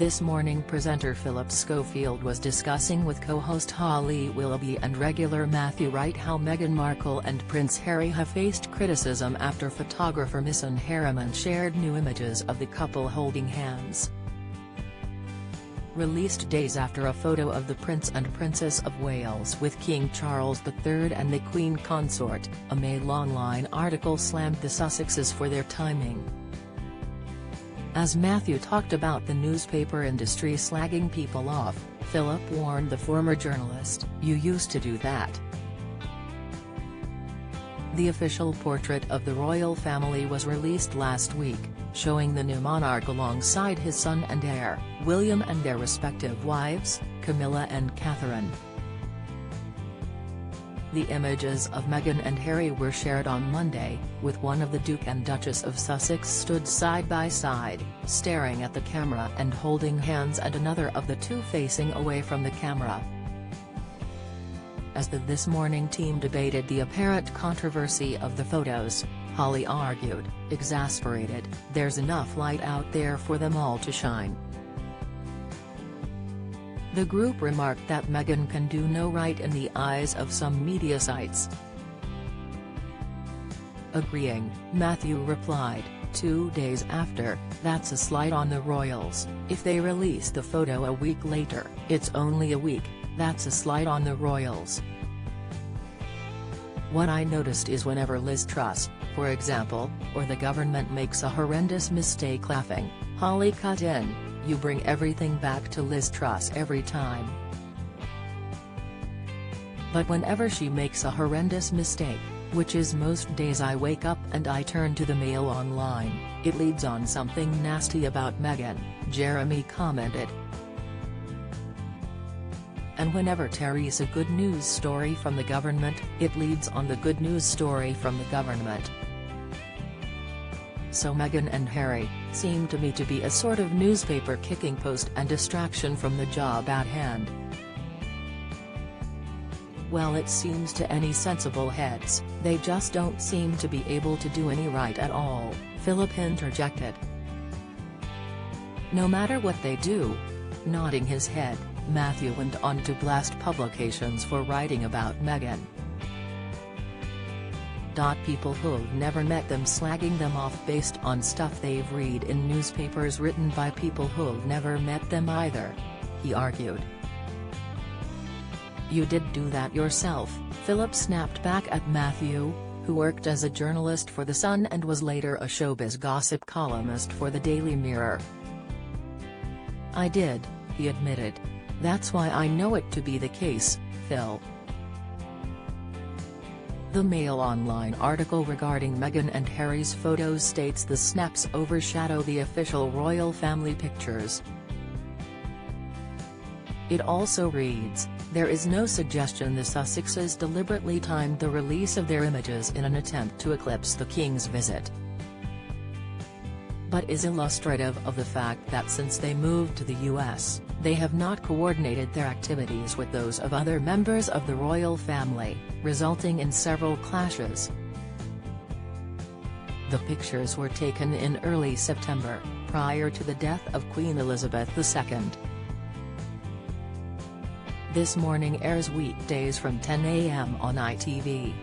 This Morning presenter Phillip Schofield was discussing with co-host Holly Willoughby and regular Matthew Wright how Meghan Markle and Prince Harry have faced criticism after photographer Meghan Harriman shared new images of the couple holding hands. Released days after a photo of the Prince and Princess of Wales with King Charles III and the Queen Consort, a Mail Online article slammed the Sussexes for their timing. As Matthew talked about the newspaper industry slagging people off, Phillip warned the former journalist, "You used to do that." The official portrait of the royal family was released last week, showing the new monarch alongside his son and heir, William, and their respective wives, Camilla and Catherine. The images of Meghan and Harry were shared on Monday, with one of the Duke and Duchess of Sussex stood side by side, staring at the camera and holding hands, and another of the two facing away from the camera. As the This Morning team debated the apparent controversy of the photos, Holly argued, exasperated, "There's enough light out there for them all to shine." The group remarked that Meghan can do no right in the eyes of some media sites. Agreeing, Matthew replied, 2 days after, "That's a slight on the royals. If they release the photo a week later, it's only a week, that's a slight on the royals." "What I noticed is whenever Liz Truss, for example, or the government makes a horrendous mistake," laughing, Holly cut in, "You bring everything back to Liz Truss every time. But whenever she makes a horrendous mistake, which is most days I wake up and I turn to the Mail Online, it leads on something nasty about Meghan," Jeremy commented. "And whenever Terry's a good news story from the government, it leads on the good news story from the government. So Meghan and Harry seem to me to be a sort of newspaper kicking post and distraction from the job at hand." "Well, it seems to any sensible heads, they just don't seem to be able to do any right at all," Phillip interjected. "No matter what they do." Nodding his head, Matthew went on to blast publications for writing about Meghan. "People who've never met them slagging them off based on stuff they've read in newspapers written by people who've never met them either," he argued. "You did do that yourself," Phillip snapped back at Matthew, who worked as a journalist for The Sun and was later a showbiz gossip columnist for the Daily Mirror. "I did," he admitted. "That's why I know it to be the case, Phil." The Mail Online article regarding Meghan and Harry's photos states the snaps overshadow the official royal family pictures. It also reads, "There is no suggestion the Sussexes deliberately timed the release of their images in an attempt to eclipse the King's visit, but is illustrative of the fact that since they moved to the US, they have not coordinated their activities with those of other members of the royal family, resulting in several clashes." The pictures were taken in early September, prior to the death of Queen Elizabeth II. This Morning airs weekdays from 10 a.m. on ITV.